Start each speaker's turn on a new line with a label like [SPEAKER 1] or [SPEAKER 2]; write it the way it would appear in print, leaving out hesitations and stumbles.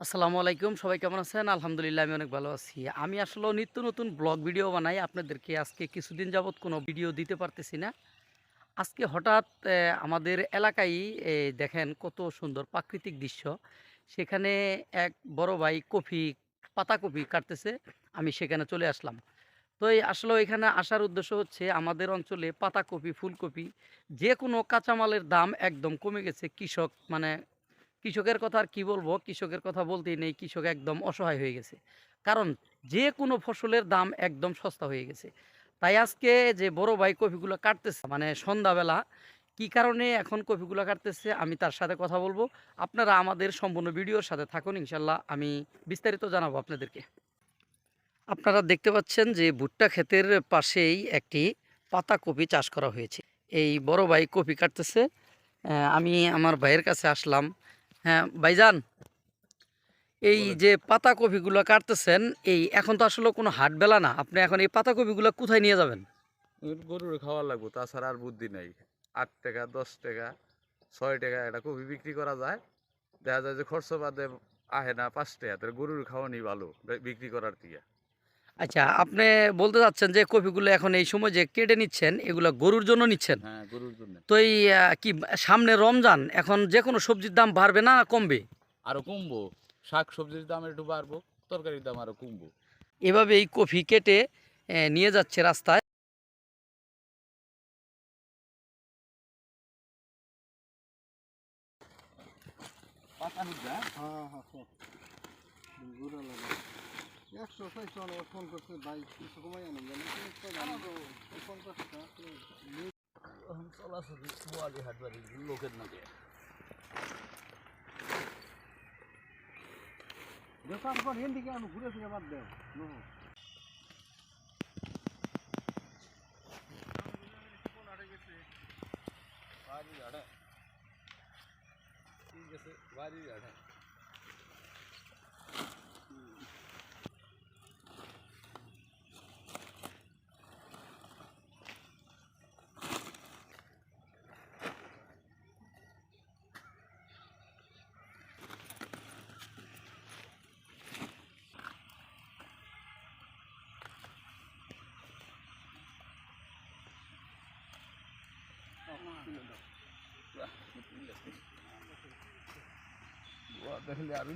[SPEAKER 1] আসসালামু আলাইকুম। সবাই কেমন আছেন? আলহামদুলিল্লাহ আমি অনেক ভালো আছি। আমি আসলেও নিত্য নতুন ব্লগ ভিডিও বানাই। আপনাদেরকে আজকে কিছুদিন যাবৎ কোনো ভিডিও দিতে পারতেছি না। আজকে হঠাৎ আমাদের এলাকায় দেখেন কত সুন্দর প্রাকৃতিক দৃশ্য। সেখানে এক বড় ভাই পাতাকপি কাটতেছে। আমি সেখানে চলে আসলাম। তো আসলেও এখানে আসার উদ্দেশ্য হচ্ছে আমাদের অঞ্চলে পাতাকপি, ফুলকপি যেকোনো কাঁচামালের দাম একদম কমে গেছে। কৃষকের কথা আর কি বলবো? কৃষকের কথা বলতেই নেই। কৃষক একদম অসহায় হয়ে গেছে। কারণ যেকোনো ফসলের দাম একদম সস্তা হয়ে গেছে। তাই আজকে যে বড় ভাই কপিগুলো কাটতেছে মানে সন্ধ্যাবেলা, কি কারণে এখন কপিগুলো কাটতেছে আমি তার সাথে কথা বলবো। আপনারা আমাদের সম্পূর্ণ ভিডিওর সাথে থাকুন। ইনশাআল্লাহ আমি বিস্তারিত জানাবো আপনাদেরকে। আপনারা দেখতে পাচ্ছেন যে ভুট্টা ক্ষেতের পাশেই একটি পাতাকপি চাষ করা হয়েছে। এই বড় ভাই কপি কাটতেছে। আমি আমার ভাইয়ের কাছে আসলাম। হ্যাঁ, ভাইজান, এই
[SPEAKER 2] বলেন।
[SPEAKER 1] যে পাতাকপিগুলো কাটতেছেন, এখন তো আসলে কোনো হাটবেলা না। আপনি এখন এই পাতাকপিগুলো কোথায় নিয়ে যাবেন?
[SPEAKER 2] গরুর খাওয়া লাগবো, তাছাড়া আর বুদ্ধি নাই। 8 টাকা, 10 টাকা, 6 টাকা একটা কপি বিক্রি করা যায়। দেখা যায় যে খরচ বাদে আহে না 5 টাকা, তাহলে গরুর খাওয়ানি ভালো বিক্রি করার থেকে।
[SPEAKER 1] আচ্ছা, আপনি বলতে চাচ্ছেন যে কপিগুলো এখন এই সময় যে কেটে নিচ্ছেন, এগুলা গরুর জন্য নিচ্ছেন।
[SPEAKER 2] হ্যাঁ, গরুর জন্য।
[SPEAKER 1] তো কি সামনে রমজান, এখন যেকোনো সবজির দাম বাড়বে না কমবে?
[SPEAKER 2] আরো কমবো। শাক সবজির দাম একটু বাড়বো, তরকারির দাম আরো কমবো।
[SPEAKER 1] এভাবে এই কফি কেটে নিয়ে যাচ্ছে রাস্তায়।
[SPEAKER 2] পাতা নিতে, হ্যাঁ?
[SPEAKER 3] হ্যাঁ, হ্যাঁ, সব ঘুরে লাগা 100 চাইছো আমার ফোন করছে ভাই কিছু কমাই আনো জানেন ফোন করছে
[SPEAKER 1] এখন চলাচলি বোয়ালি হাট বাড়ি লোকের নাকি
[SPEAKER 3] দোকান পর হিন্দিকে আমি ঘুরে ফিরে বাদ দেয়
[SPEAKER 2] দেখলে আরো